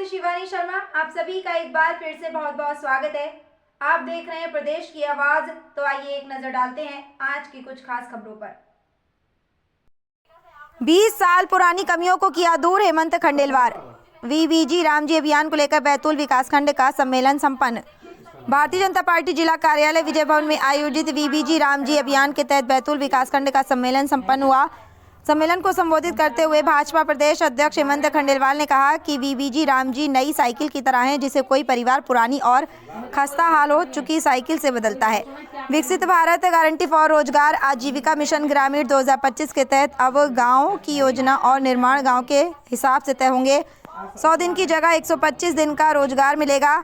साथी शिवानी शर्मा, आप सभी का एक बार फिर से बहुत बहुत स्वागत है। आप देख रहे हैं प्रदेश की आवाज। तो आइए एक नजर डालते हैं आज की कुछ खास खबरों पर। 20 साल पुरानी कमियों को किया दूर हेमंत खंडेलवाल। वीबीजी रामजी अभियान को लेकर बैतूल विकासखंड का सम्मेलन संपन्न। भारतीय जनता पार्टी जिला कार्यालय विजय भवन में आयोजित वीबीजी रामजी अभियान के तहत बैतूल विकासखंड का सम्मेलन संपन्न हुआ। सम्मेलन को संबोधित करते हुए भाजपा प्रदेश अध्यक्ष हेमंत खंडेलवाल ने कहा कि वीबीजी रामजी नई साइकिल की तरह है, जिसे कोई परिवार पुरानी और खस्ता हाल हो चुकी साइकिल से बदलता है। विकसित भारत गारंटी फॉर रोजगार आजीविका मिशन ग्रामीण 2025 के तहत अब गाँव की योजना और निर्माण गाँव के हिसाब से तय होंगे। 100 दिन की जगह 125 दिन का रोजगार मिलेगा।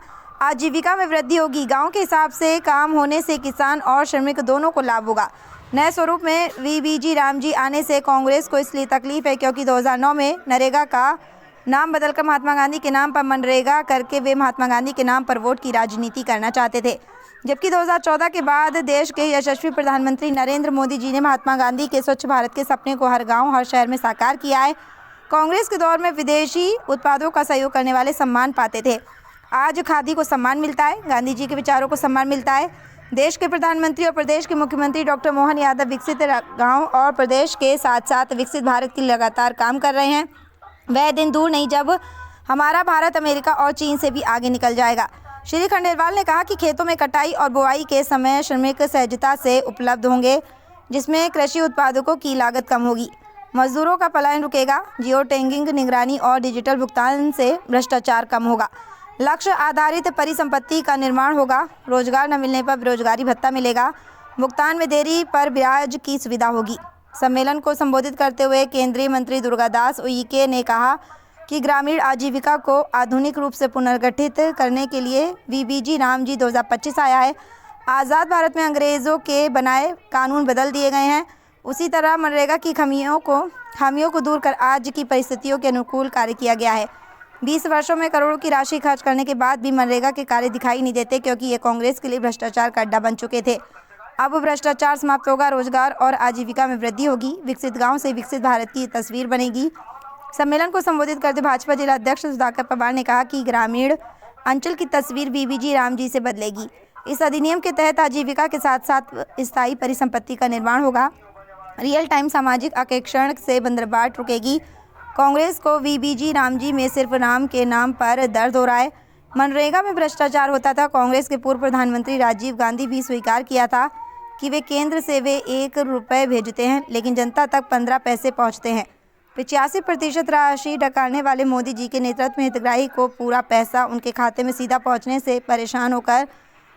आजीविका में वृद्धि होगी। गाँव के हिसाब से काम होने से किसान और श्रमिक दोनों को लाभ होगा। नए स्वरूप में वीबीजी रामजी आने से कांग्रेस को इसलिए तकलीफ है क्योंकि 2009 में नरेगा का नाम बदलकर महात्मा गांधी के नाम पर मनरेगा करके वे महात्मा गांधी के नाम पर वोट की राजनीति करना चाहते थे, जबकि 2014 के बाद देश के यशस्वी प्रधानमंत्री नरेंद्र मोदी जी ने महात्मा गांधी के स्वच्छ भारत के सपने को हर गाँव हर शहर में साकार किया है। कांग्रेस के दौर में विदेशी उत्पादों का सहयोग करने वाले सम्मान पाते थे। आज खादी को सम्मान मिलता है, गांधी जी के विचारों को सम्मान मिलता है। देश के प्रधानमंत्री और प्रदेश के मुख्यमंत्री डॉक्टर मोहन यादव विकसित गांव और प्रदेश के साथ साथ विकसित भारत के लिए लगातार काम कर रहे हैं। वह दिन दूर नहीं जब हमारा भारत अमेरिका और चीन से भी आगे निकल जाएगा। श्री खंडेलवाल ने कहा कि खेतों में कटाई और बुआई के समय श्रमिक सहजता से उपलब्ध होंगे, जिसमें कृषि उत्पादकों की लागत कम होगी। मजदूरों का पलायन रुकेगा। जियो टैगिंग निगरानी और डिजिटल भुगतान से भ्रष्टाचार कम होगा। लक्ष्य आधारित परिसंपत्ति का निर्माण होगा। रोजगार न मिलने पर बेरोजगारी भत्ता मिलेगा। भुगतान में देरी पर ब्याज की सुविधा होगी। सम्मेलन को संबोधित करते हुए केंद्रीय मंत्री दुर्गादास उइके ने कहा कि ग्रामीण आजीविका को आधुनिक रूप से पुनर्गठित करने के लिए वीबीजी रामजी 2025 आया है। आज़ाद भारत में अंग्रेज़ों के बनाए कानून बदल दिए गए हैं। उसी तरह मनरेगा की खामियों को दूर कर आज की परिस्थितियों के अनुकूल कार्य किया गया है। 20 वर्षों में करोड़ों की राशि खर्च करने के बाद भी मनरेगा के कार्य दिखाई नहीं देते, क्योंकि ये कांग्रेस के लिए भ्रष्टाचार का अड्डा बन चुके थे। अब भ्रष्टाचार समाप्त होगा, रोजगार और आजीविका में वृद्धि होगी। विकसित गांव से विकसित भारत की तस्वीर बनेगी। सम्मेलन को संबोधित करते भाजपा जिला अध्यक्ष सुधाकर पवार ने कहा कि ग्रामीण अंचल की तस्वीर वीबीजी रामजी से बदलेगी। इस अधिनियम के तहत आजीविका के साथ साथ स्थायी परिसंपत्ति का निर्माण होगा। रियल टाइम सामाजिक आरक्षण से बंदरबाट रुकेगी। कांग्रेस को वीबीजी रामजी में सिर्फ नाम के नाम पर दर्द हो रहा है। मनरेगा में भ्रष्टाचार होता था। कांग्रेस के पूर्व प्रधानमंत्री राजीव गांधी भी स्वीकार किया था कि वे केंद्र से वे 1 रुपये भेजते हैं, लेकिन जनता तक 15 पैसे पहुंचते हैं। 85% राशि डकारने वाले मोदी जी के नेतृत्व में हितग्राही को पूरा पैसा उनके खाते में सीधा पहुँचने से परेशान होकर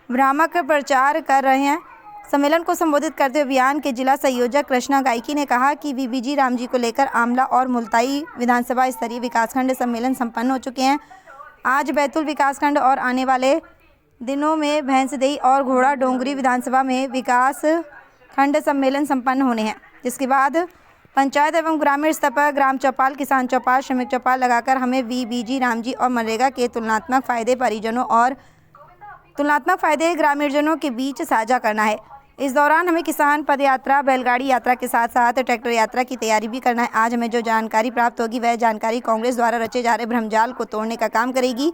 भ्रामक प्रचार कर रहे हैं। सम्मेलन को संबोधित करते हुए अभियान के जिला संयोजक कृष्णा गायकी ने कहा कि वीबीजी रामजी को लेकर आमला और मुल्ताई विधानसभा स्तरीय विकासखंड सम्मेलन संपन्न हो चुके हैं। आज बैतूल विकासखंड और आने वाले दिनों में भैंसदेही और घोड़ा डोंगरी विधानसभा में विकास खंड सम्मेलन संपन्न होने हैं, जिसके बाद पंचायत एवं ग्रामीण स्तर पर ग्राम चौपाल, किसान चौपाल, श्रमिक चौपाल लगाकर हमें वीबीजी रामजी और मनरेगा के तुलनात्मक फायदे परिजनों और तुलनात्मक फायदे ग्रामीणजनों के बीच साझा करना है। इस दौरान हमें किसान पद यात्रा, बैलगाड़ी यात्रा के साथ साथ ट्रैक्टर यात्रा की तैयारी भी करना है। आज हमें जो जानकारी प्राप्त होगी वह जानकारी कांग्रेस द्वारा रचे जा रहे भ्रमजाल को तोड़ने का काम करेगी,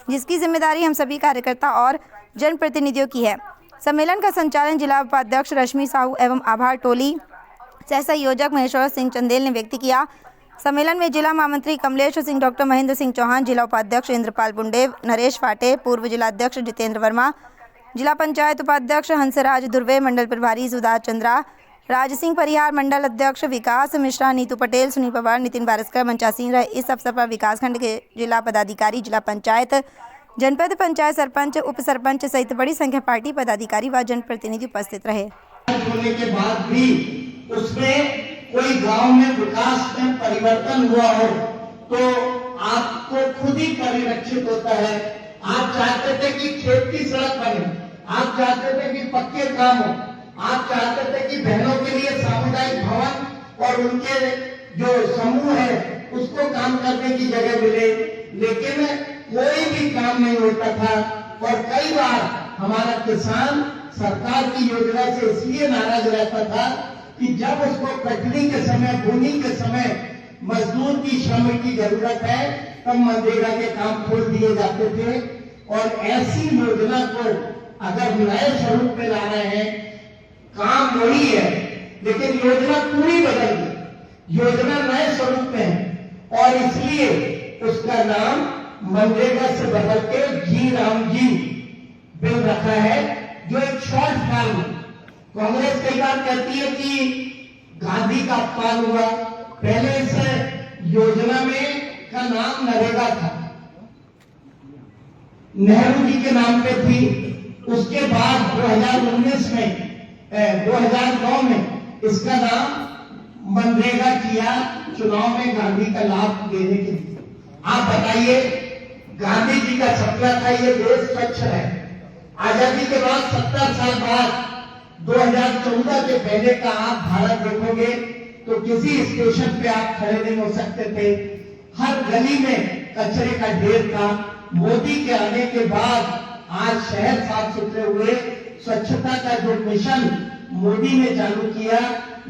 जिसकी जिम्मेदारी हम सभी कार्यकर्ता और जनप्रतिनिधियों की है। सम्मेलन का संचालन जिला उपाध्यक्ष रश्मि साहू एवं आभार टोली सह संयोजक महेश्वर सिंह चंदेल ने व्यक्त किया। सम्मेलन में जिला महामंत्री कमलेश सिंह, डॉक्टर महेंद्र सिंह चौहान, जिला उपाध्यक्ष इंद्रपाल बुंडेव, नरेश फाटे, पूर्व जिलाध्यक्ष जितेंद्र वर्मा, जिला पंचायत उपाध्यक्ष हंसराज दुर्वे, मंडल प्रभारी सुधा चंद्रा, राज सिंह परिहार, मंडल अध्यक्ष विकास मिश्रा, नीतू पटेल, सुनील पवार, नितिन बारस्कर मंचासीन रहे। इस अवसर पर विकासखंड के जिला पदाधिकारी, जिला पंचायत, जनपद पंचायत सरपंच, उप सरपंच सहित बड़ी संख्या पार्टी पदाधिकारी व जनप्रतिनिधि उपस्थित रहे। होने के बाद भी उसमें कोई गांव में विकास में परिवर्तन हुआ हो तो आपको खुद ही परिलक्षित होता है। आप चाहते थे कि खेत की सड़क बने, आप चाहते थे कि पक्के काम हो, आप चाहते थे कि बहनों के लिए सामुदायिक भवन और उनके जो समूह है उसको काम करने की जगह मिले, लेकिन कोई भी काम नहीं होता था। और कई बार हमारा किसान सरकार की योजना से इसलिए नाराज रहता था कि जब उसको कटनी के समय, बुनी के समय मजदूर की, श्रम की जरूरत है तब मनरेगा के काम खोल दिए जाते थे। और ऐसी योजना को अगर नए स्वरूप में ला रहे हैं, काम वही है लेकिन योजना पूरी बदल गई, योजना नए स्वरूप में है और इसलिए उसका नाम मनरेगा से बदल के जी राम जी बिल रखा है, जो एक शॉर्ट फॉर्म है। कांग्रेस कई बार कहती है कि गांधी का अपमान हुआ। पहले इस योजना में का नाम नरेगा था, नेहरू जी के नाम पे थी। उसके बाद 2019 में 2009 में इसका नाम मनरेगा किया, चुनाव में गांधी का लाभ देने के लिए। आप बताइए, गांधी जी का सपना था ये देश स्वच्छ है। आजादी के बाद 70 साल बाद 2014 के पहले का आप भारत देखोगे तो किसी स्टेशन पे आप खड़े नहीं हो सकते थे, हर गली में कचरे का ढेर था। मोदी के आने के बाद आज शहर साफ सुथरे हुए। स्वच्छता का जो मिशन मोदी ने चालू किया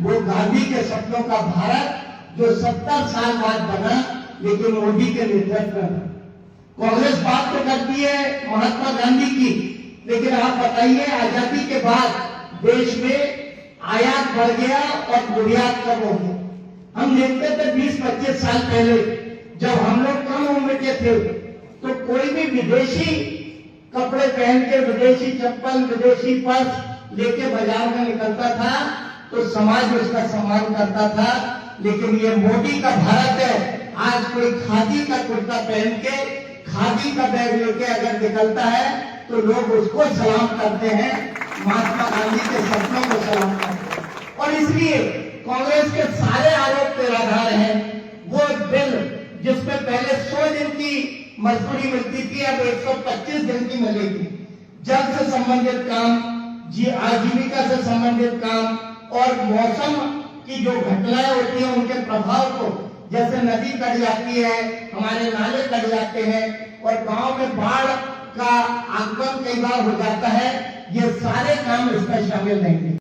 वो गांधी के सपनों का भारत जो 70 साल बाद बना, लेकिन मोदी के नेतृत्व में। कांग्रेस बात तो करती है महात्मा गांधी की, लेकिन आप बताइए आजादी के बाद देश में आयात बढ़ गया और निर्यात कम हो गया। हम देखते थे 20-25 साल पहले जब हम लोग कम उम्र के थे तो कोई भी विदेशी कपड़े पहन के, विदेशी चप्पल, विदेशी पर्स लेके बाजार में निकलता था तो समाज उसका सम्मान करता था। लेकिन ये मोदी का भारत है, आज कोई खादी का कुर्ता पहन के, खादी का बैग लेके अगर निकलता है तो लोग उसको सलाम करते हैं, महात्मा गांधी के सपनों को सलाम करते हैं। और इसलिए कांग्रेस के सारे आरोप निराधार हैं। वो बिल जिसमें पहले 100 दिन की मजदूरी मिलती थी, अब 125 दिन की मिलेगी। जल से संबंधित काम, आजीविका से संबंधित काम और मौसम की जो घटनाएं होती हैं उनके प्रभाव को, जैसे नदी कट जाती है, हमारे नाले कट जाते हैं और गांव में बाढ़ का आगमन कई बार हो जाता है, ये सारे काम इसमें शामिल रहेंगे।